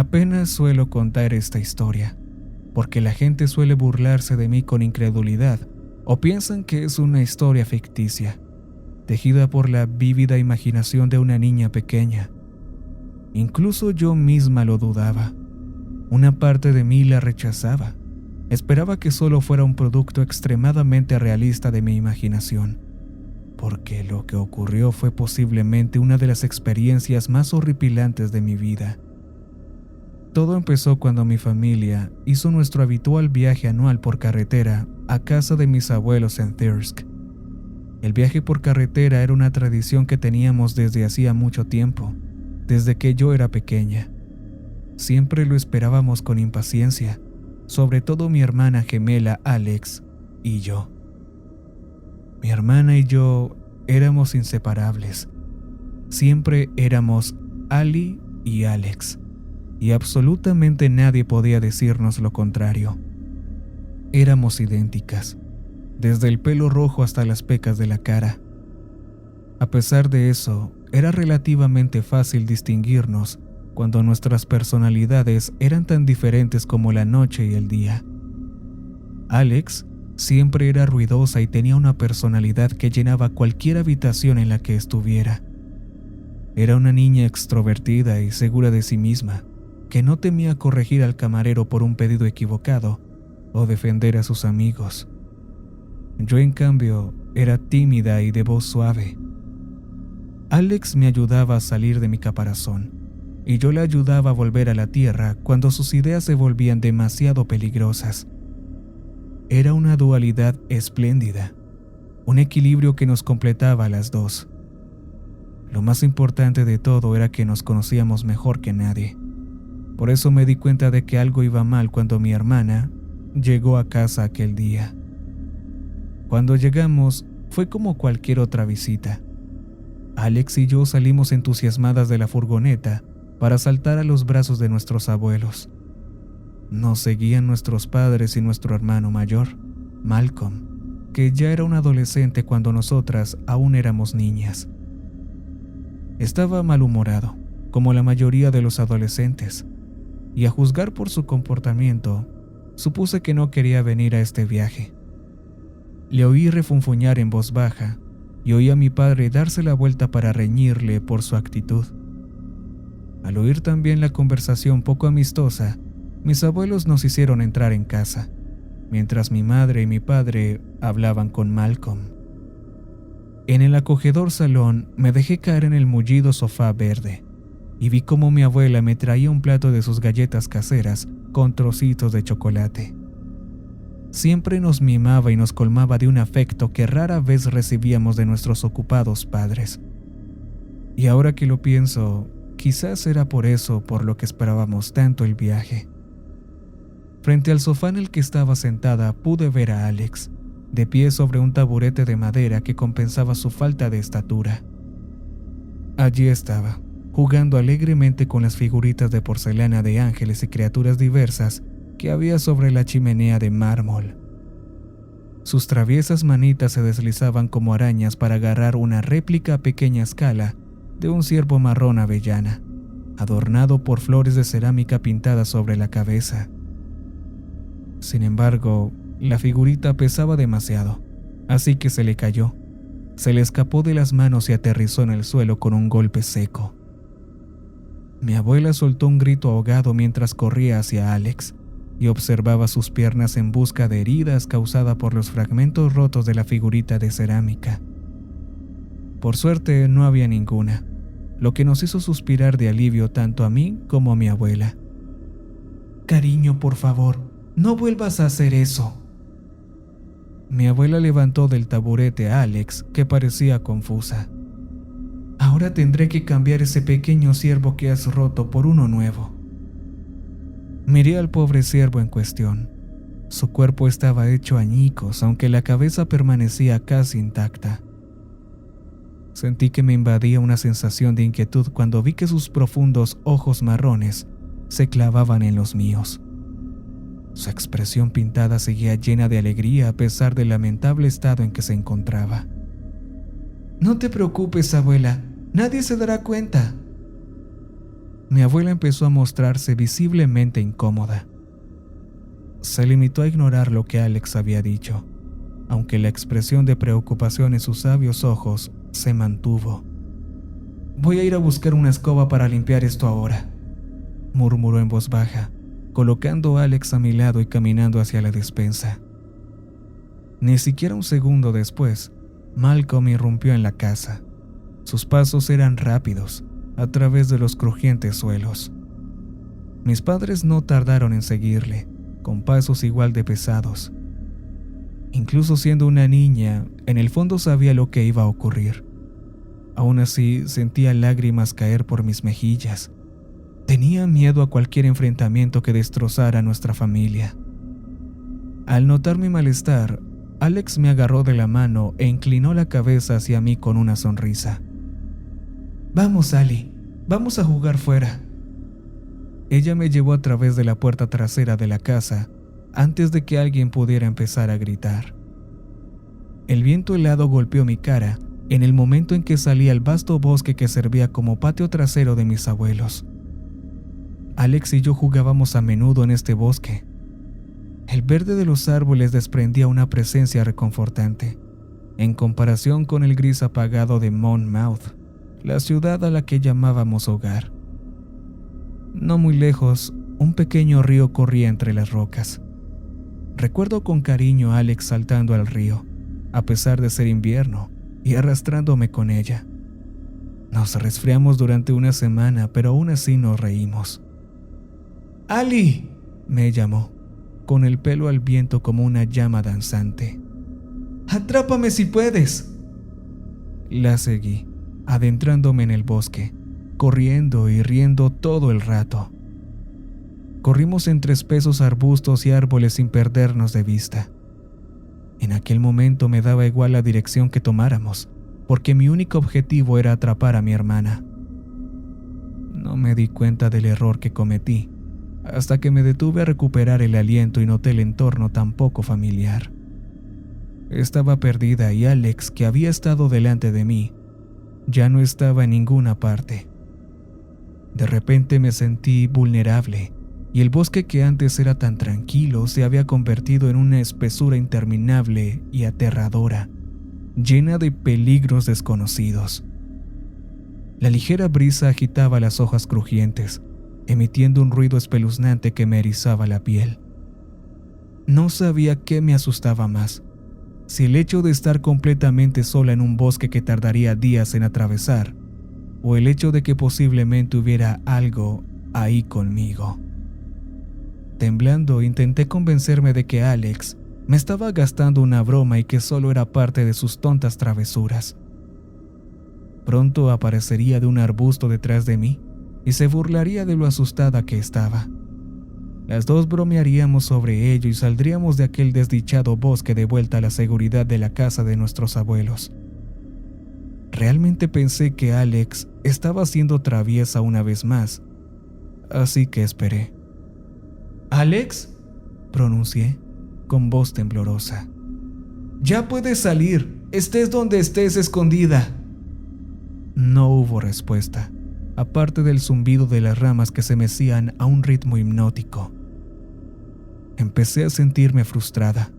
Apenas suelo contar esta historia, porque la gente suele burlarse de mí con incredulidad o piensan que es una historia ficticia, tejida por la vívida imaginación de una niña pequeña. Incluso yo misma lo dudaba. Una parte de mí la rechazaba. Esperaba que solo fuera un producto extremadamente realista de mi imaginación, porque lo que ocurrió fue posiblemente una de las experiencias más horripilantes de mi vida. Todo empezó cuando mi familia hizo nuestro habitual viaje anual por carretera a casa de mis abuelos en Thirsk. El viaje por carretera era una tradición que teníamos desde hacía mucho tiempo, desde que yo era pequeña. Siempre lo esperábamos con impaciencia, sobre todo mi hermana gemela Alex y yo. Mi hermana y yo éramos inseparables. Siempre éramos Ali y Alex, y absolutamente nadie podía decirnos lo contrario. Éramos idénticas, desde el pelo rojo hasta las pecas de la cara. A pesar de eso, era relativamente fácil distinguirnos cuando nuestras personalidades eran tan diferentes como la noche y el día. Alex siempre era ruidosa y tenía una personalidad que llenaba cualquier habitación en la que estuviera. Era una niña extrovertida y segura de sí misma, que no temía corregir al camarero por un pedido equivocado o defender a sus amigos. Yo, en cambio, era tímida y de voz suave. Alex me ayudaba a salir de mi caparazón, y yo le ayudaba a volver a la tierra cuando sus ideas se volvían demasiado peligrosas. Era una dualidad espléndida, un equilibrio que nos completaba a las dos. Lo más importante de todo era que nos conocíamos mejor que nadie. Por eso me di cuenta de que algo iba mal cuando mi hermana llegó a casa aquel día. Cuando llegamos, fue como cualquier otra visita. Alex y yo salimos entusiasmadas de la furgoneta para saltar a los brazos de nuestros abuelos. Nos seguían nuestros padres y nuestro hermano mayor, Malcolm, que ya era un adolescente cuando nosotras aún éramos niñas. Estaba malhumorado, como la mayoría de los adolescentes, y a juzgar por su comportamiento, supuse que no quería venir a este viaje. Le oí refunfuñar en voz baja y oí a mi padre darse la vuelta para reñirle por su actitud. Al oír también la conversación poco amistosa, mis abuelos nos hicieron entrar en casa, mientras mi madre y mi padre hablaban con Malcolm. En el acogedor salón me dejé caer en el mullido sofá verde y vi cómo mi abuela me traía un plato de sus galletas caseras con trocitos de chocolate. Siempre nos mimaba y nos colmaba de un afecto que rara vez recibíamos de nuestros ocupados padres. Y ahora que lo pienso, quizás era por eso por lo que esperábamos tanto el viaje. Frente al sofá en el que estaba sentada pude ver a Alex, de pie sobre un taburete de madera que compensaba su falta de estatura. Allí estaba, jugando alegremente con las figuritas de porcelana de ángeles y criaturas diversas que había sobre la chimenea de mármol. Sus traviesas manitas se deslizaban como arañas para agarrar una réplica a pequeña escala de un ciervo marrón avellana, adornado por flores de cerámica pintadas sobre la cabeza. Sin embargo, la figurita pesaba demasiado, así que se le cayó. Se le escapó de las manos y aterrizó en el suelo con un golpe seco. Mi abuela soltó un grito ahogado mientras corría hacia Alex y observaba sus piernas en busca de heridas causadas por los fragmentos rotos de la figurita de cerámica. Por suerte no había ninguna, lo que nos hizo suspirar de alivio tanto a mí como a mi abuela. «Cariño, por favor, no vuelvas a hacer eso». Mi abuela levantó del taburete a Alex, que parecía confusa. «Ahora tendré que cambiar ese pequeño ciervo que has roto por uno nuevo». Miré al pobre ciervo en cuestión. Su cuerpo estaba hecho añicos, aunque la cabeza permanecía casi intacta. Sentí que me invadía una sensación de inquietud cuando vi que sus profundos ojos marrones se clavaban en los míos. Su expresión pintada seguía llena de alegría a pesar del lamentable estado en que se encontraba. «No te preocupes, abuela, nadie se dará cuenta». Mi abuela empezó a mostrarse visiblemente incómoda. Se limitó a ignorar lo que Alex había dicho, aunque la expresión de preocupación en sus sabios ojos se mantuvo. «Voy a ir a buscar una escoba para limpiar esto ahora», murmuró en voz baja, colocando a Alex a mi lado y caminando hacia la despensa. Ni siquiera un segundo después, Malcolm irrumpió en la casa. Sus pasos eran rápidos, a través de los crujientes suelos. Mis padres no tardaron en seguirle, con pasos igual de pesados. Incluso siendo una niña, en el fondo sabía lo que iba a ocurrir. Aún así, sentía lágrimas caer por mis mejillas. Tenía miedo a cualquier enfrentamiento que destrozara a nuestra familia. Al notar mi malestar, Alex me agarró de la mano e inclinó la cabeza hacia mí con una sonrisa. «Vamos, Ali, vamos a jugar fuera». Ella me llevó a través de la puerta trasera de la casa antes de que alguien pudiera empezar a gritar. El viento helado golpeó mi cara en el momento en que salí al vasto bosque que servía como patio trasero de mis abuelos. Alex y yo jugábamos a menudo en este bosque. El verde de los árboles desprendía una presencia reconfortante, en comparación con el gris apagado de Monmouth, la ciudad a la que llamábamos hogar. No muy lejos, un pequeño río corría entre las rocas. Recuerdo con cariño a Alex saltando al río, a pesar de ser invierno, y arrastrándome con ella. Nos resfriamos durante una semana, pero aún así nos reímos. «Ali», me llamó, con el pelo al viento como una llama danzante. «Atrápame si puedes». La seguí, adentrándome en el bosque, corriendo y riendo todo el rato. Corrimos entre espesos arbustos y árboles sin perdernos de vista. En aquel momento me daba igual la dirección que tomáramos, porque mi único objetivo era atrapar a mi hermana. No me di cuenta del error que cometí, hasta que me detuve a recuperar el aliento y noté el entorno tan poco familiar. Estaba perdida y Alex, que había estado delante de mí, ya no estaba en ninguna parte. De repente me sentí vulnerable, y el bosque que antes era tan tranquilo se había convertido en una espesura interminable y aterradora, llena de peligros desconocidos. La ligera brisa agitaba las hojas crujientes, emitiendo un ruido espeluznante que me erizaba la piel. No sabía qué me asustaba más, si el hecho de estar completamente sola en un bosque que tardaría días en atravesar, o el hecho de que posiblemente hubiera algo ahí conmigo. Temblando, intenté convencerme de que Alex me estaba gastando una broma y que solo era parte de sus tontas travesuras. Pronto aparecería de un arbusto detrás de mí y se burlaría de lo asustada que estaba. Las dos bromearíamos sobre ello y saldríamos de aquel desdichado bosque de vuelta a la seguridad de la casa de nuestros abuelos. Realmente pensé que Alex estaba siendo traviesa una vez más, así que esperé. «¿Alex?», pronuncié, con voz temblorosa. «Ya puedes salir, estés donde estés escondida». No hubo respuesta, aparte del zumbido de las ramas que se mecían a un ritmo hipnótico. Empecé a sentirme frustrada.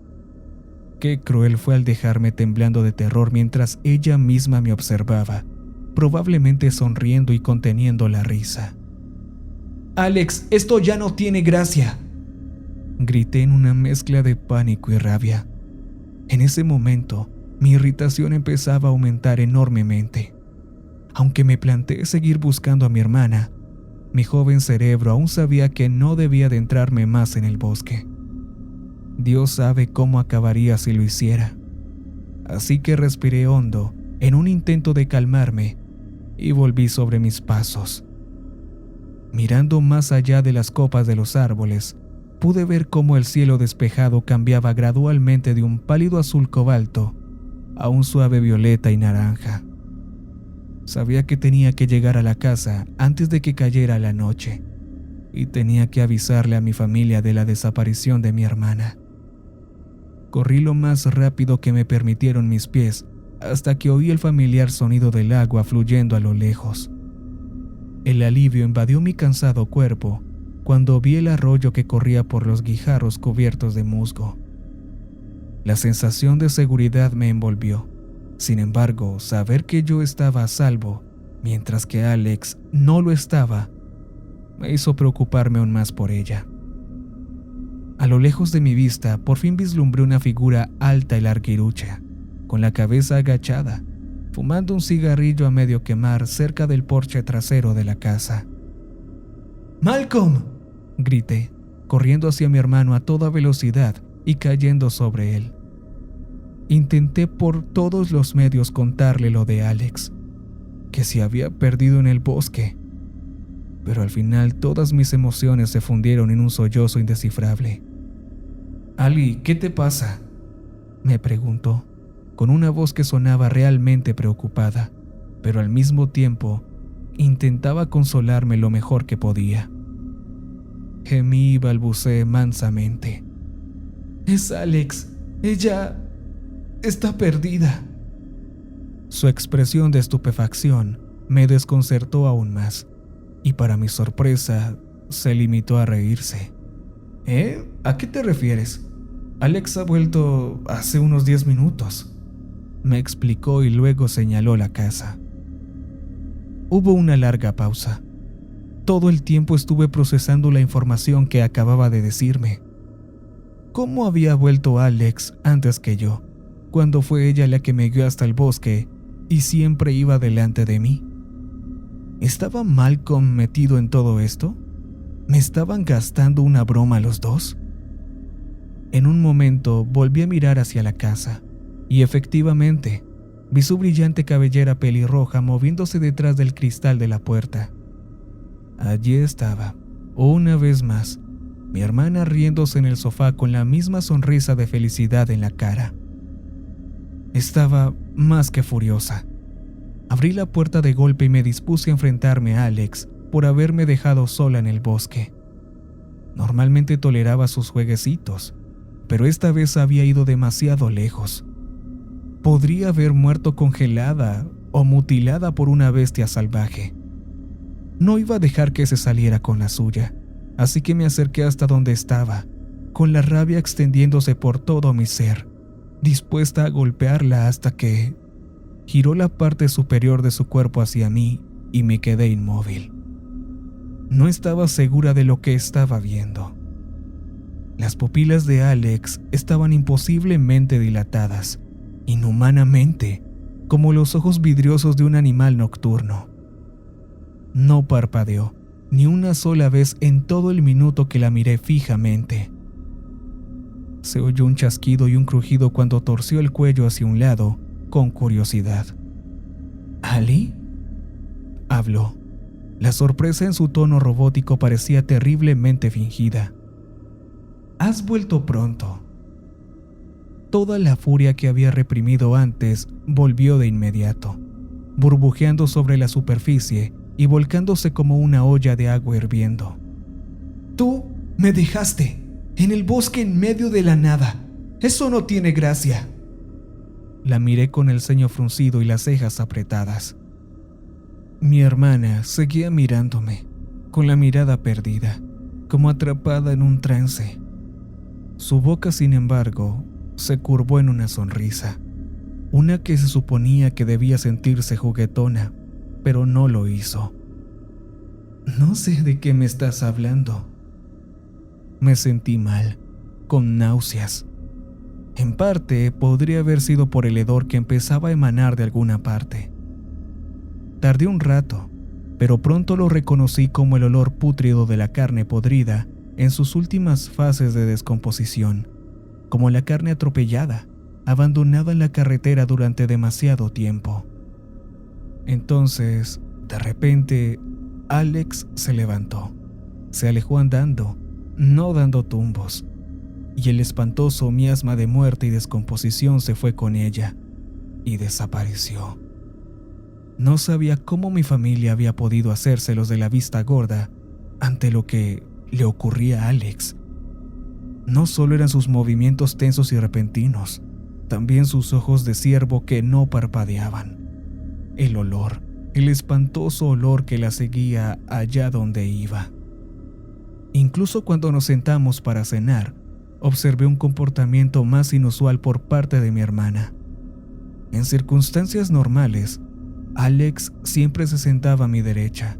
Qué cruel fue al dejarme temblando de terror mientras ella misma me observaba, probablemente sonriendo y conteniendo la risa. «Alex, esto ya no tiene gracia», grité en una mezcla de pánico y rabia. En ese momento, mi irritación empezaba a aumentar enormemente. Aunque me planteé seguir buscando a mi hermana, mi joven cerebro aún sabía que no debía adentrarme más en el bosque. Dios sabe cómo acabaría si lo hiciera. Así que respiré hondo en un intento de calmarme y volví sobre mis pasos. Mirando más allá de las copas de los árboles, pude ver cómo el cielo despejado cambiaba gradualmente de un pálido azul cobalto a un suave violeta y naranja. Sabía que tenía que llegar a la casa antes de que cayera la noche, y tenía que avisarle a mi familia de la desaparición de mi hermana. Corrí lo más rápido que me permitieron mis pies hasta que oí el familiar sonido del agua fluyendo a lo lejos. El alivio invadió mi cansado cuerpo cuando vi el arroyo que corría por los guijarros cubiertos de musgo. La sensación de seguridad me envolvió. Sin embargo, saber que yo estaba a salvo, mientras que Alex no lo estaba, me hizo preocuparme aún más por ella. A lo lejos de mi vista, por fin vislumbré una figura alta y larguirucha, con la cabeza agachada, fumando un cigarrillo a medio quemar cerca del porche trasero de la casa. ¡Malcolm!, grité, corriendo hacia mi hermano a toda velocidad y cayendo sobre él. Intenté por todos los medios contarle lo de Alex, que se había perdido en el bosque, pero al final todas mis emociones se fundieron en un sollozo indescifrable. «Ali, ¿qué te pasa?», me preguntó, con una voz que sonaba realmente preocupada, pero al mismo tiempo intentaba consolarme lo mejor que podía. Gemí y balbuceé mansamente. «Es Alex, ella está perdida». Su expresión de estupefacción me desconcertó aún más, y para mi sorpresa, se limitó a reírse. ¿A qué te refieres? Alex ha vuelto hace unos 10 minutos, me explicó y luego señaló la casa. Hubo una larga pausa. Todo el tiempo estuve procesando la información que acababa de decirme. ¿Cómo había vuelto Alex antes que yo, cuando fue ella la que me guió hasta el bosque y siempre iba delante de mí? ¿Estaba Malcolm metido en todo esto? ¿Me estaban gastando una broma los dos? En un momento volví a mirar hacia la casa, y efectivamente, vi su brillante cabellera pelirroja moviéndose detrás del cristal de la puerta. Allí estaba, una vez más, mi hermana riéndose en el sofá con la misma sonrisa de felicidad en la cara. Estaba más que furiosa. Abrí la puerta de golpe y me dispuse a enfrentarme a Alex por haberme dejado sola en el bosque. Normalmente toleraba sus jueguecitos, pero esta vez había ido demasiado lejos. Podría haber muerto congelada o mutilada por una bestia salvaje. No iba a dejar que se saliera con la suya, así que me acerqué hasta donde estaba, con la rabia extendiéndose por todo mi ser, dispuesta a golpearla hasta que giró la parte superior de su cuerpo hacia mí y me quedé inmóvil. No estaba segura de lo que estaba viendo. Las pupilas de Alex estaban imposiblemente dilatadas, inhumanamente, como los ojos vidriosos de un animal nocturno. No parpadeó ni una sola vez en todo el minuto que la miré fijamente. Se oyó un chasquido y un crujido cuando torció el cuello hacia un lado, con curiosidad. ¿Ali?, habló. La sorpresa en su tono robótico parecía terriblemente fingida. «Has vuelto pronto». Toda la furia que había reprimido antes volvió de inmediato, burbujeando sobre la superficie y volcándose como una olla de agua hirviendo. «Tú me dejaste en el bosque en medio de la nada. Eso no tiene gracia». La miré con el ceño fruncido y las cejas apretadas. Mi hermana seguía mirándome, con la mirada perdida, como atrapada en un trance. Su boca, sin embargo, se curvó en una sonrisa, una que se suponía que debía sentirse juguetona, pero no lo hizo. «No sé de qué me estás hablando». Me sentí mal, con náuseas. En parte, podría haber sido por el hedor que empezaba a emanar de alguna parte. Tardé un rato, pero pronto lo reconocí como el olor pútrido de la carne podrida en sus últimas fases de descomposición, como la carne atropellada, abandonada en la carretera durante demasiado tiempo. Entonces, de repente, Alex se levantó, se alejó andando, no dando tumbos, y el espantoso miasma de muerte y descomposición se fue con ella y desapareció. No sabía cómo mi familia había podido hacérselos de la vista gorda ante lo que le ocurría a Alex. No solo eran sus movimientos tensos y repentinos, también sus ojos de ciervo que no parpadeaban, el olor, el espantoso olor que la seguía allá donde iba. Incluso cuando nos sentamos para cenar, observé un comportamiento más inusual por parte de mi hermana. En circunstancias normales, Alex siempre se sentaba a mi derecha.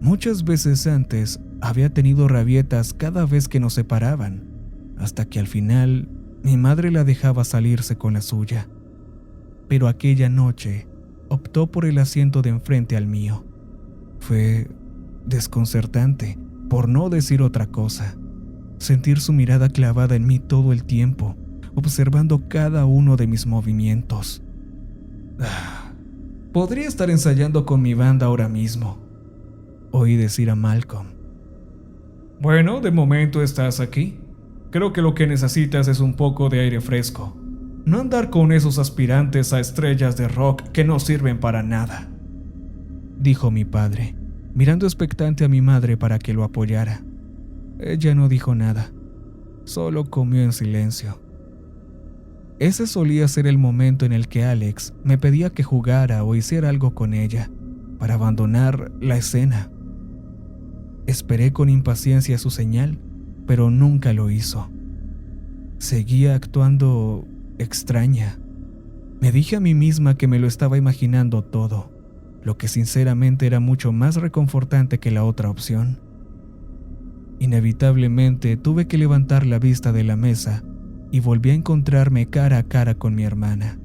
Muchas veces antes había tenido rabietas cada vez que nos separaban, hasta que al final mi madre la dejaba salirse con la suya. Pero aquella noche optó por el asiento de enfrente al mío. Fue desconcertante, por no decir otra cosa, sentir su mirada clavada en mí todo el tiempo, observando cada uno de mis movimientos. Podría estar ensayando con mi banda ahora mismo, oí decir a Malcolm. Bueno, de momento estás aquí. Creo que lo que necesitas es un poco de aire fresco. No andar con esos aspirantes a estrellas de rock que no sirven para nada, dijo mi padre, mirando expectante a mi madre para que lo apoyara. Ella no dijo nada, solo comió en silencio. Ese solía ser el momento en el que Alex me pedía que jugara o hiciera algo con ella, para abandonar la escena. Esperé con impaciencia su señal, pero nunca lo hizo. Seguía actuando extraña. Me dije a mí misma que me lo estaba imaginando todo, lo que sinceramente era mucho más reconfortante que la otra opción. Inevitablemente tuve que levantar la vista de la mesa y volví a encontrarme cara a cara con mi hermana,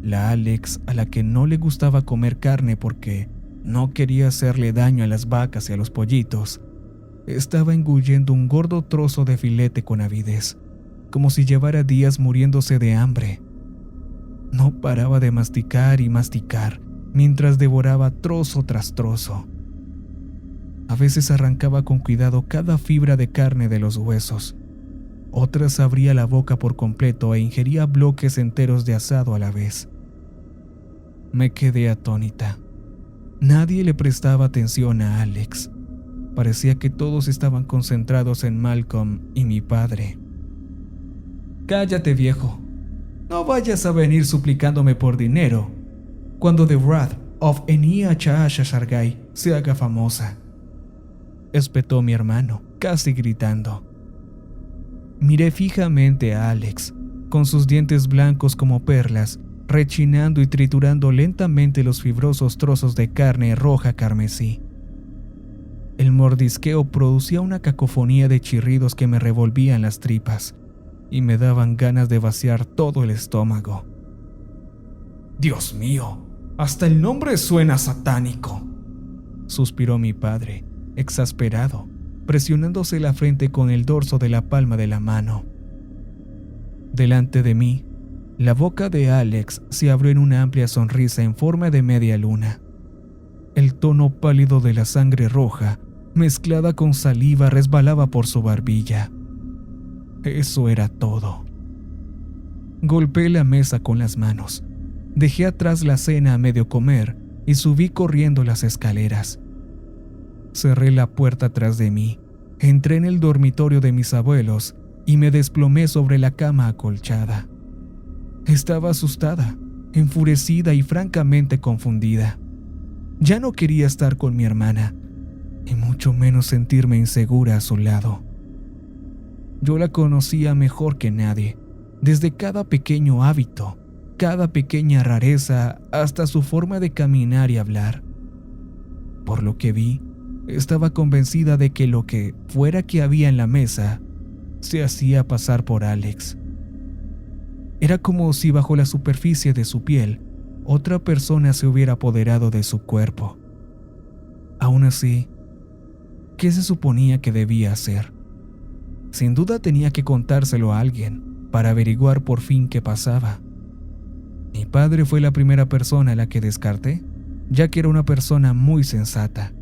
la Alex a la que no le gustaba comer carne porque no quería hacerle daño a las vacas y a los pollitos. Estaba engullendo un gordo trozo de filete con avidez, como si llevara días muriéndose de hambre. No paraba de masticar y masticar mientras devoraba trozo tras trozo. A veces arrancaba con cuidado cada fibra de carne de los huesos. Otras abría la boca por completo e ingería bloques enteros de asado a la vez. Me quedé atónita. Nadie le prestaba atención a Alex. Parecía que todos estaban concentrados en Malcolm y mi padre. Cállate, viejo. No vayas a venir suplicándome por dinero cuando The Wrath of Enya Shargai se haga famosa, espetó mi hermano, casi gritando. Miré fijamente a Alex, con sus dientes blancos como perlas, rechinando y triturando lentamente los fibrosos trozos de carne roja carmesí. El mordisqueo producía una cacofonía de chirridos que me revolvían las tripas y me daban ganas de vaciar todo el estómago. Dios mío, hasta el nombre suena satánico, suspiró mi padre, exasperado, presionándose la frente con el dorso de la palma de la mano. Delante de mí, la boca de Alex se abrió en una amplia sonrisa en forma de media luna. El tono pálido de la sangre roja, mezclada con saliva, resbalaba por su barbilla. Eso era todo. Golpeé la mesa con las manos, dejé atrás la cena a medio comer y subí corriendo las escaleras. Cerré la puerta tras de mí, entré en el dormitorio de mis abuelos y me desplomé sobre la cama acolchada. Estaba asustada, enfurecida y francamente confundida. Ya no quería estar con mi hermana, y mucho menos sentirme insegura a su lado. Yo la conocía mejor que nadie, desde cada pequeño hábito, cada pequeña rareza, hasta su forma de caminar y hablar. Por lo que vi, estaba convencida de que lo que fuera que había en la mesa se hacía pasar por Alex. Era como si bajo la superficie de su piel otra persona se hubiera apoderado de su cuerpo. Aún así, ¿qué se suponía que debía hacer? Sin duda tenía que contárselo a alguien para averiguar por fin qué pasaba. Mi padre fue la primera persona a la que descarté, ya que era una persona muy sensata.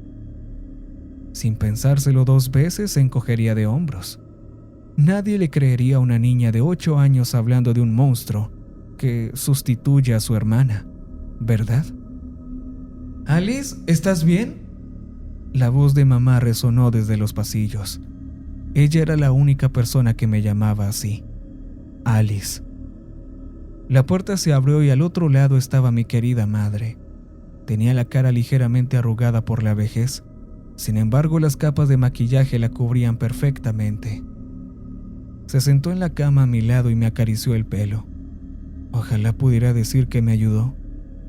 Sin pensárselo 2 veces, se encogería de hombros. Nadie le creería a una niña de 8 años hablando de un monstruo que sustituye a su hermana, ¿verdad? «Alice, ¿estás bien?», la voz de mamá resonó desde los pasillos. Ella era la única persona que me llamaba así, Alice. La puerta se abrió y al otro lado estaba mi querida madre. Tenía la cara ligeramente arrugada por la vejez. Sin embargo, las capas de maquillaje la cubrían perfectamente. Se sentó en la cama a mi lado y me acarició el pelo. Ojalá pudiera decir que me ayudó,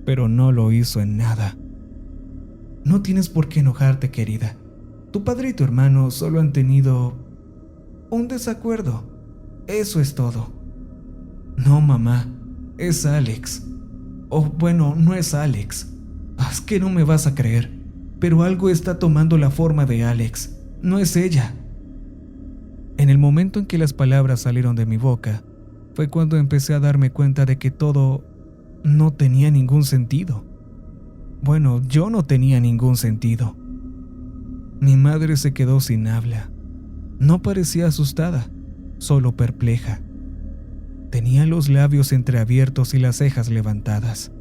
pero no lo hizo en nada. No tienes por qué enojarte, querida. Tu padre y tu hermano solo han tenido un desacuerdo. Eso es todo. No, mamá, es Alex. O bueno, no es Alex. Es que no me vas a creer, pero algo está tomando la forma de Alex. No es ella. En el momento en que las palabras salieron de mi boca, fue cuando empecé a darme cuenta de que todo no tenía ningún sentido. Bueno, yo no tenía ningún sentido. Mi madre se quedó sin habla. No parecía asustada, solo perpleja. Tenía los labios entreabiertos y las cejas levantadas.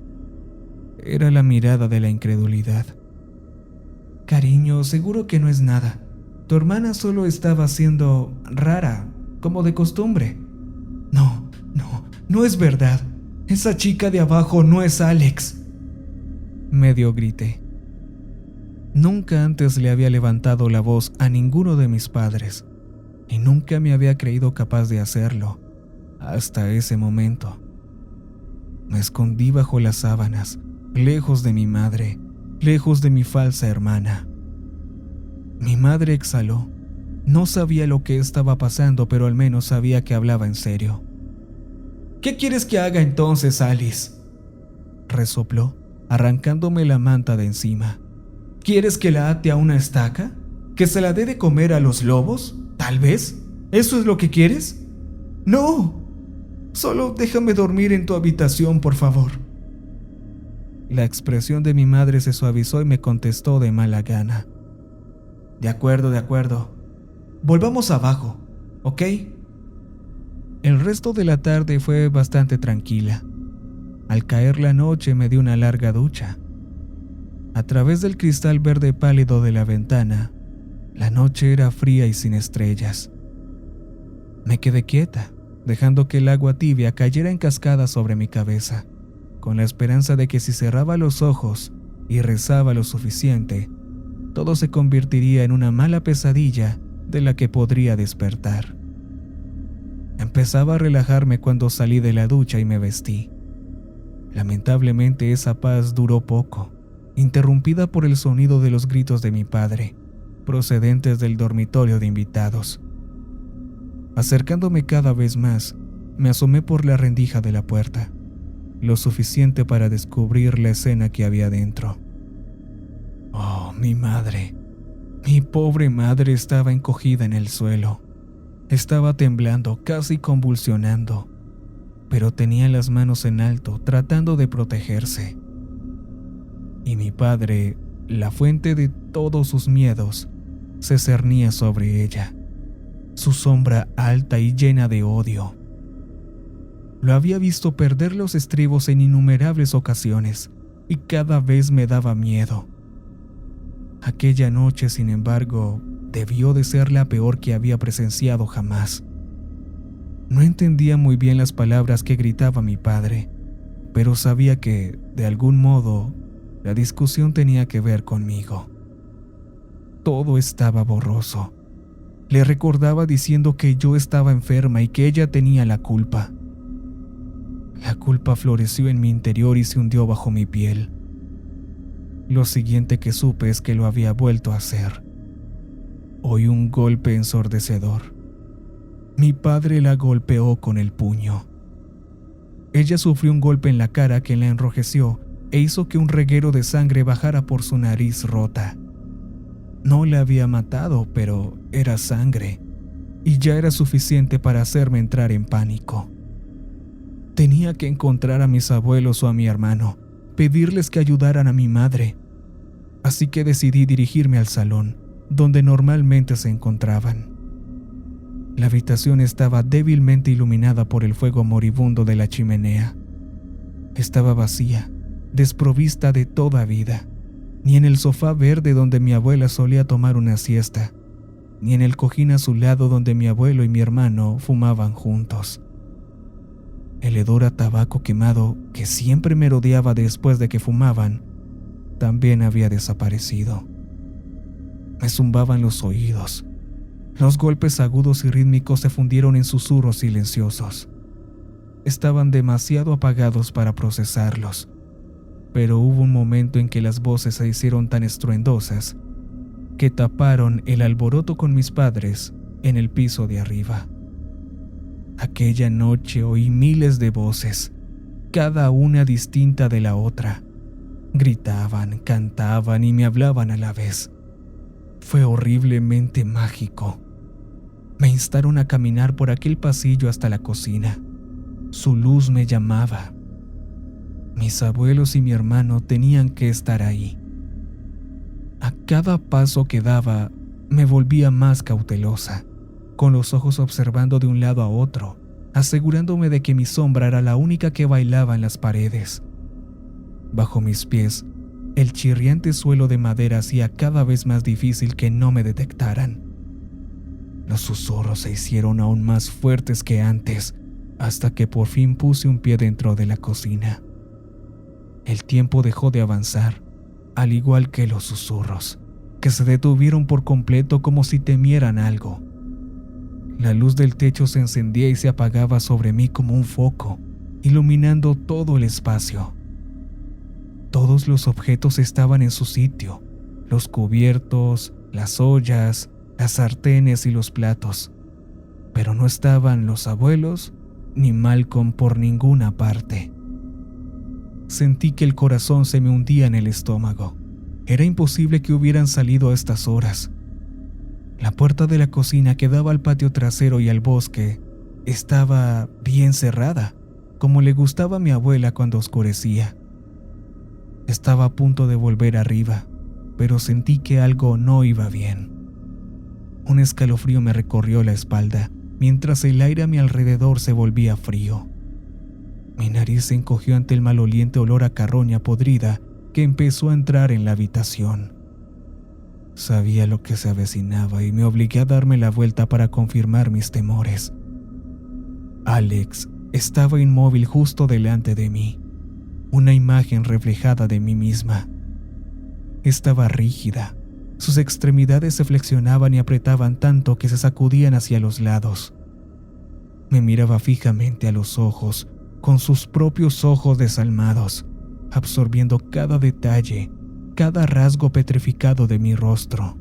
Era la mirada de la incredulidad. Cariño, seguro que no es nada. Tu hermana solo estaba siendo rara, como de costumbre. No es verdad. Esa chica de abajo no es Alex. Medio grité. Nunca antes le había levantado la voz a ninguno de mis padres, y nunca me había creído capaz de hacerlo, hasta ese momento. Me escondí bajo las sábanas, lejos de mi madre, lejos de mi falsa hermana. Mi madre exhaló. No sabía lo que estaba pasando, pero al menos sabía que hablaba en serio. ¿Qué quieres que haga entonces, Alice?, resopló, arrancándome la manta de encima. ¿Quieres que la ate a una estaca? ¿Que se la dé de comer a los lobos? ¿Tal vez? ¿Eso es lo que quieres? ¡No! Solo déjame dormir en tu habitación, por favor. La expresión de mi madre se suavizó y me contestó de mala gana. De acuerdo. Volvamos abajo, ¿ok? El resto de la tarde fue bastante tranquila. Al caer la noche me di una larga ducha. A través del cristal verde pálido de la ventana, la noche era fría y sin estrellas. Me quedé quieta, dejando que el agua tibia cayera en cascada sobre mi cabeza, con la esperanza de que si cerraba los ojos y rezaba lo suficiente, todo se convertiría en una mala pesadilla de la que podría despertar. Empezaba a relajarme cuando salí de la ducha y me vestí. Lamentablemente esa paz duró poco, interrumpida por el sonido de los gritos de mi padre, procedentes del dormitorio de invitados. Acercándome cada vez más, me asomé por la rendija de la puerta, lo suficiente para descubrir la escena que había dentro. Oh, mi madre, mi pobre madre estaba encogida en el suelo. Estaba temblando, casi convulsionando, pero tenía las manos en alto, tratando de protegerse. Y mi padre, la fuente de todos sus miedos, se cernía sobre ella, su sombra alta y llena de odio. Lo había visto perder los estribos en innumerables ocasiones, y cada vez me daba miedo. Aquella noche, sin embargo, debió de ser la peor que había presenciado jamás. No entendía muy bien las palabras que gritaba mi padre, pero sabía que, de algún modo, la discusión tenía que ver conmigo. Todo estaba borroso. Le recordaba diciendo que yo estaba enferma y que ella tenía la culpa. La culpa floreció en mi interior y se hundió bajo mi piel. Lo siguiente que supe es que lo había vuelto a hacer. Oí un golpe ensordecedor. Mi padre la golpeó con el puño. Ella sufrió un golpe en la cara que la enrojeció e hizo que un reguero de sangre bajara por su nariz rota. No la había matado, pero era sangre, y ya era suficiente para hacerme entrar en pánico. Tenía que encontrar a mis abuelos o a mi hermano, pedirles que ayudaran a mi madre. Así que decidí dirigirme al salón, donde normalmente se encontraban. La habitación estaba débilmente iluminada por el fuego moribundo de la chimenea. Estaba vacía, desprovista de toda vida, ni en el sofá verde donde mi abuela solía tomar una siesta, ni en el cojín a su lado donde mi abuelo y mi hermano fumaban juntos. El hedor a tabaco quemado que siempre merodeaba después de que fumaban también había desaparecido. Me zumbaban los oídos. Los golpes agudos y rítmicos se fundieron en susurros silenciosos. Estaban demasiado apagados para procesarlos, pero hubo un momento en que las voces se hicieron tan estruendosas que taparon el alboroto con mis padres en el piso de arriba. Aquella noche oí miles de voces, cada una distinta de la otra. Gritaban, cantaban y me hablaban a la vez. Fue horriblemente mágico. Me instaron a caminar por aquel pasillo hasta la cocina. Su luz me llamaba. Mis abuelos y mi hermano tenían que estar ahí. A cada paso que daba, me volvía más cautelosa, con los ojos observando de un lado a otro, asegurándome de que mi sombra era la única que bailaba en las paredes. Bajo mis pies, el chirriante suelo de madera hacía cada vez más difícil que no me detectaran. Los susurros se hicieron aún más fuertes que antes, hasta que por fin puse un pie dentro de la cocina. El tiempo dejó de avanzar, al igual que los susurros, que se detuvieron por completo como si temieran algo. La luz del techo se encendía y se apagaba sobre mí como un foco, iluminando todo el espacio. Todos los objetos estaban en su sitio, los cubiertos, las ollas, las sartenes y los platos, pero no estaban los abuelos ni Malcolm por ninguna parte. Sentí que el corazón se me hundía en el estómago. Era imposible que hubieran salido a estas horas. La puerta de la cocina que daba al patio trasero y al bosque estaba bien cerrada, como le gustaba a mi abuela cuando oscurecía. Estaba a punto de volver arriba, pero sentí que algo no iba bien. Un escalofrío me recorrió la espalda, mientras el aire a mi alrededor se volvía frío. Mi nariz se encogió ante el maloliente olor a carroña podrida que empezó a entrar en la habitación. Sabía lo que se avecinaba y me obligué a darme la vuelta para confirmar mis temores. Alex estaba inmóvil justo delante de mí, una imagen reflejada de mí misma. Estaba rígida. Sus extremidades se flexionaban y apretaban tanto que se sacudían hacia los lados. Me miraba fijamente a los ojos, con sus propios ojos desalmados, absorbiendo cada detalle, cada rasgo petrificado de mi rostro.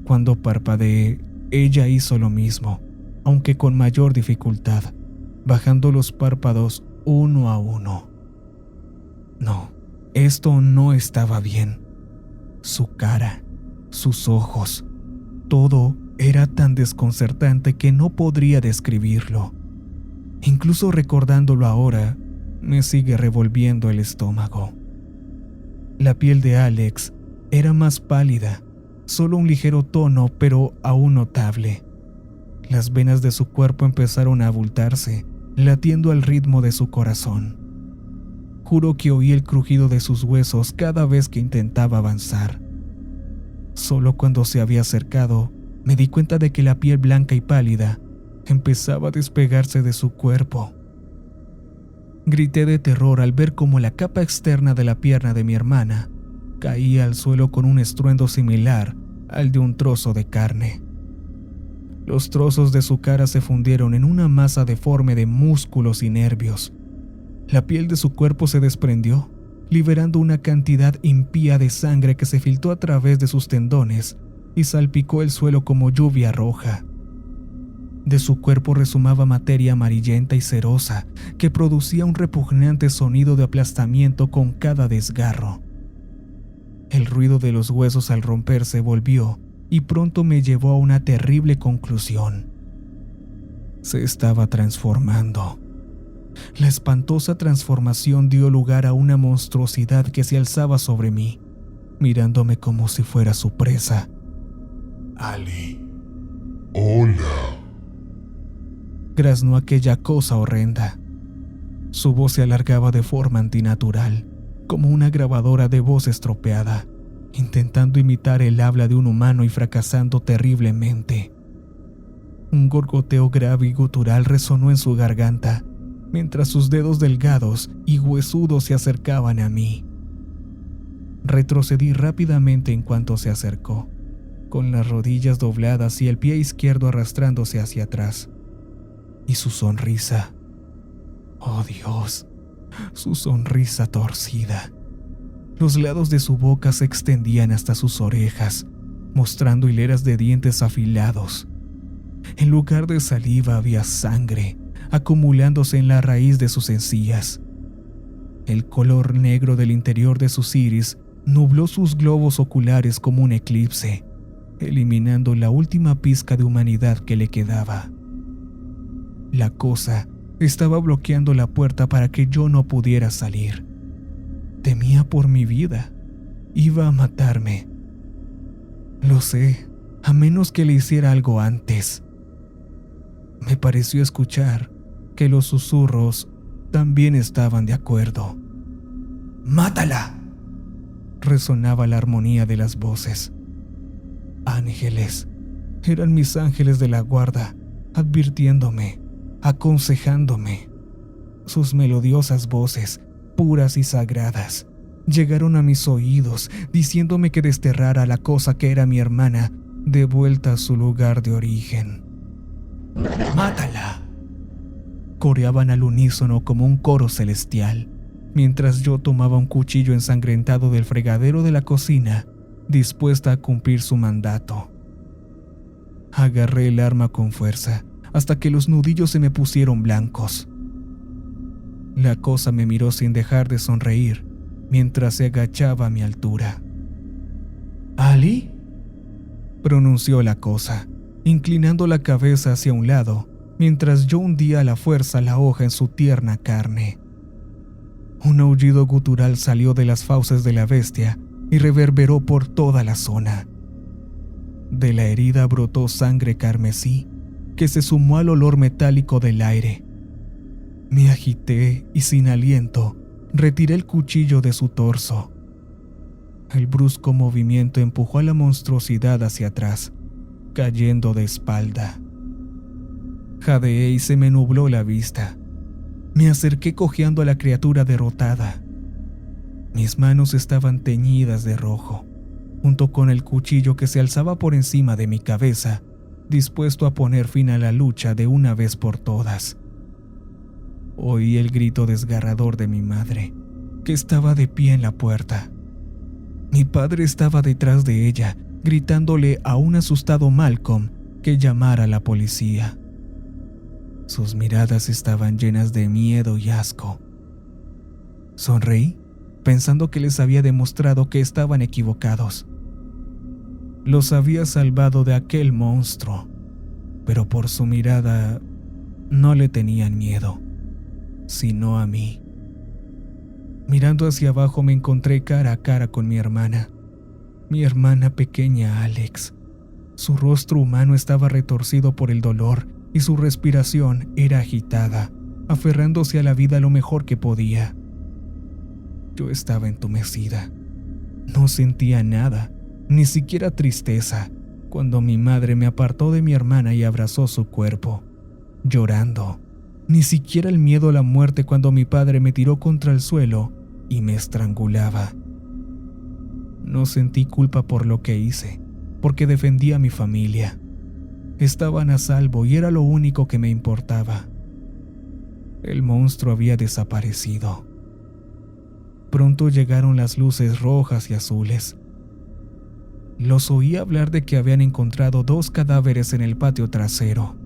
Cuando parpadeé, ella hizo lo mismo, aunque con mayor dificultad, bajando los párpados uno a uno. No, esto no estaba bien. Su cara, sus ojos, todo era tan desconcertante que no podría describirlo. Incluso recordándolo ahora, me sigue revolviendo el estómago. La piel de Alex era más pálida, solo un ligero tono, pero aún notable. Las venas de su cuerpo empezaron a abultarse, latiendo al ritmo de su corazón. Juro que oí el crujido de sus huesos cada vez que intentaba avanzar. Solo cuando se había acercado, me di cuenta de que la piel blanca y pálida empezaba a despegarse de su cuerpo. Grité de terror al ver cómo la capa externa de la pierna de mi hermana caía al suelo con un estruendo similar al de un trozo de carne. Los trozos de su cara se fundieron en una masa deforme de músculos y nervios. La piel de su cuerpo se desprendió, liberando una cantidad impía de sangre que se filtró a través de sus tendones y salpicó el suelo como lluvia roja. De su cuerpo resumaba materia amarillenta y cerosa que producía un repugnante sonido de aplastamiento con cada desgarro. El ruido de los huesos al romperse volvió y pronto me llevó a una terrible conclusión. Se estaba transformando. La espantosa transformación dio lugar a una monstruosidad que se alzaba sobre mí, mirándome como si fuera su presa. Ali. Hola. Graznó aquella cosa horrenda. Su voz se alargaba de forma antinatural, como una grabadora de voz estropeada, intentando imitar el habla de un humano y fracasando terriblemente. Un gorgoteo grave y gutural resonó en su garganta, mientras sus dedos delgados y huesudos se acercaban a mí. Retrocedí rápidamente en cuanto se acercó, con las rodillas dobladas y el pie izquierdo arrastrándose hacia atrás. Y su sonrisa. Oh Dios, su sonrisa torcida. Los lados de su boca se extendían hasta sus orejas, mostrando hileras de dientes afilados. En lugar de saliva había sangre, acumulándose en la raíz de sus encías. El color negro del interior de sus iris nubló sus globos oculares como un eclipse, eliminando la última pizca de humanidad que le quedaba. La cosa estaba bloqueando la puerta para que yo no pudiera salir. Temía por mi vida. Iba a matarme. Lo sé, a menos que le hiciera algo antes. Me pareció escuchar que los susurros también estaban de acuerdo. ¡Mátala!, resonaba la armonía de las voces. Ángeles, eran mis ángeles de la guarda, advirtiéndome, aconsejándome. Sus melodiosas voces, puras y sagradas, llegaron a mis oídos, diciéndome que desterrara a la cosa que era mi hermana de vuelta a su lugar de origen. ¡Mátala!, coreaban al unísono como un coro celestial, mientras yo tomaba un cuchillo ensangrentado del fregadero de la cocina, dispuesta a cumplir su mandato. Agarré el arma con fuerza, hasta que los nudillos se me pusieron blancos. La cosa me miró sin dejar de sonreír, mientras se agachaba a mi altura. «¿Ali?», pronunció la cosa, inclinando la cabeza hacia un lado, mientras yo hundía a la fuerza la hoja en su tierna carne. Un aullido gutural salió de las fauces de la bestia y reverberó por toda la zona. De la herida brotó sangre carmesí, que se sumó al olor metálico del aire. Me agité y sin aliento retiré el cuchillo de su torso. El brusco movimiento empujó a la monstruosidad hacia atrás, cayendo de espalda. Jadeé y se me nubló la vista. Me acerqué cojeando a la criatura derrotada. Mis manos estaban teñidas de rojo, junto con el cuchillo que se alzaba por encima de mi cabeza, dispuesto a poner fin a la lucha de una vez por todas. Oí el grito desgarrador de mi madre, que estaba de pie en la puerta. Mi padre estaba detrás de ella, gritándole a un asustado Malcolm que llamara a la policía. Sus miradas estaban llenas de miedo y asco. Sonreí, pensando que les había demostrado que estaban equivocados. Los había salvado de aquel monstruo, pero por su mirada no le tenían miedo, sino a mí. Mirando hacia abajo me encontré cara a cara con mi hermana pequeña Alex. Su rostro humano estaba retorcido por el dolor y su respiración era agitada, aferrándose a la vida lo mejor que podía. Yo estaba entumecida. No sentía nada, ni siquiera tristeza, cuando mi madre me apartó de mi hermana y abrazó su cuerpo, llorando. Ni siquiera el miedo a la muerte cuando mi padre me tiró contra el suelo y me estrangulaba. No sentí culpa por lo que hice, porque defendía a mi familia. Estaban a salvo y era lo único que me importaba. El monstruo había desaparecido. Pronto llegaron las luces rojas y azules. Los oí hablar de que habían encontrado 2 cadáveres en el patio trasero.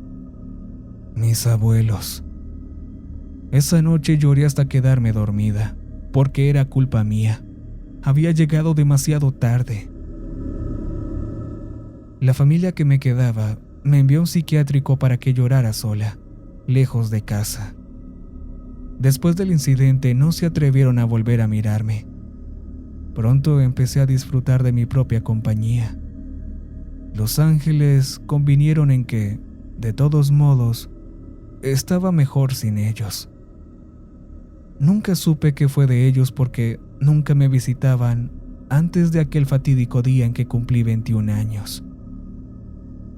Mis abuelos. Esa noche lloré hasta quedarme dormida, porque era culpa mía. Había llegado demasiado tarde. La familia que me quedaba me envió a un psiquiátrico para que llorara sola, lejos de casa. Después del incidente no se atrevieron a volver a mirarme. Pronto empecé a disfrutar de mi propia compañía. Los ángeles convinieron en que, de todos modos, estaba mejor sin ellos. Nunca supe qué fue de ellos porque nunca me visitaban antes de aquel fatídico día en que cumplí 21 años.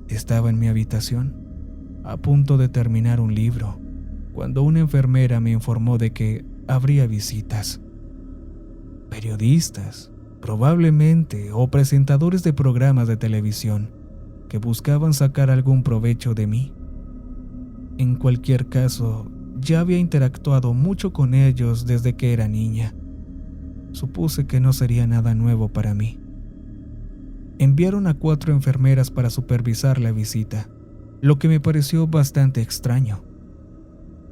Estaba en mi habitación, a punto de terminar un libro, cuando una enfermera me informó de que habría visitas. Periodistas, probablemente, o presentadores de programas de televisión que buscaban sacar algún provecho de mí. En cualquier caso, ya había interactuado mucho con ellos desde que era niña. Supuse que no sería nada nuevo para mí. Enviaron a 4 enfermeras para supervisar la visita, lo que me pareció bastante extraño.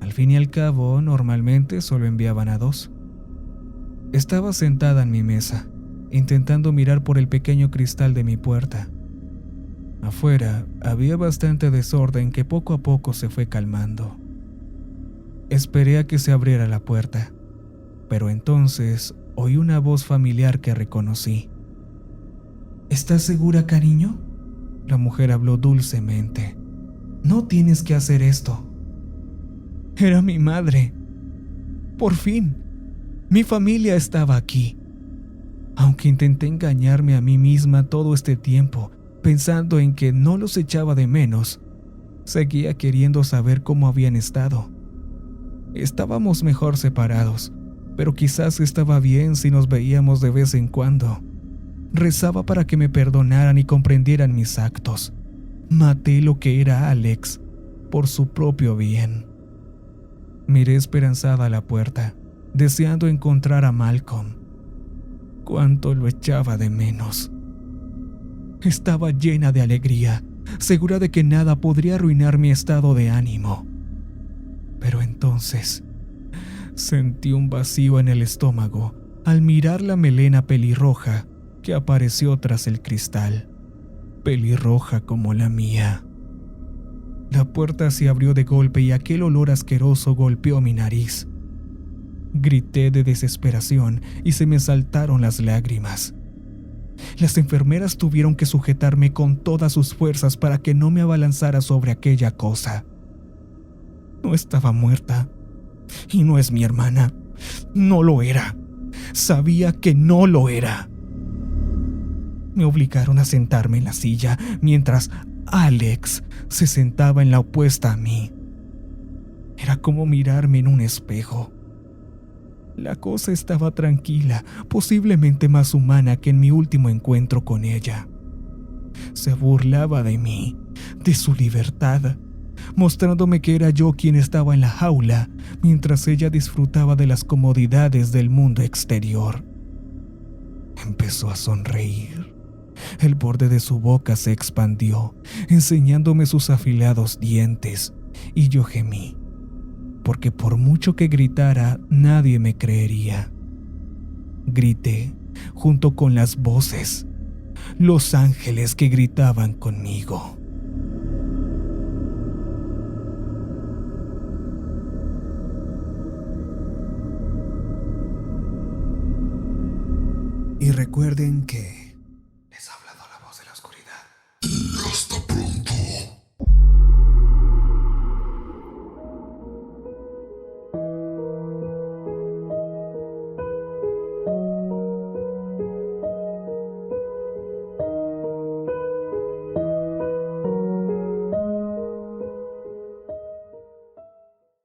Al fin y al cabo, normalmente solo enviaban a 2. Estaba sentada en mi mesa, intentando mirar por el pequeño cristal de mi puerta. Afuera había bastante desorden que poco a poco se fue calmando. Esperé a que se abriera la puerta, pero entonces oí una voz familiar que reconocí. ¿Estás segura, cariño? La mujer habló dulcemente. No tienes que hacer esto. Era mi madre. Por fin, mi familia estaba aquí. Aunque intenté engañarme a mí misma todo este tiempo, pensando en que no los echaba de menos, seguía queriendo saber cómo habían estado. Estábamos mejor separados, pero quizás estaba bien si nos veíamos de vez en cuando. Rezaba para que me perdonaran y comprendieran mis actos. Maté lo que era Alex por su propio bien. Miré esperanzada a la puerta, deseando encontrar a Malcolm. Cuánto lo echaba de menos. Estaba llena de alegría, segura de que nada podría arruinar mi estado de ánimo. Pero entonces sentí un vacío en el estómago al mirar la melena pelirroja que apareció tras el cristal, pelirroja como la mía. La puerta se abrió de golpe y aquel olor asqueroso golpeó mi nariz. Grité de desesperación y se me saltaron las lágrimas. Las enfermeras tuvieron que sujetarme con todas sus fuerzas para que no me abalanzara sobre aquella cosa. No estaba muerta, y no es mi hermana. No lo era. Sabía que no lo era. Me obligaron a sentarme en la silla mientras Alex se sentaba en la opuesta a mí. Era como mirarme en un espejo. La cosa estaba tranquila, posiblemente más humana que en mi último encuentro con ella. Se burlaba de mí, de su libertad, mostrándome que era yo quien estaba en la jaula, mientras ella disfrutaba de las comodidades del mundo exterior. Empezó a sonreír. El borde de su boca se expandió, enseñándome sus afilados dientes, y yo gemí, porque por mucho que gritara, nadie me creería. Grité junto con las voces, los ángeles que gritaban conmigo. Y recuerden que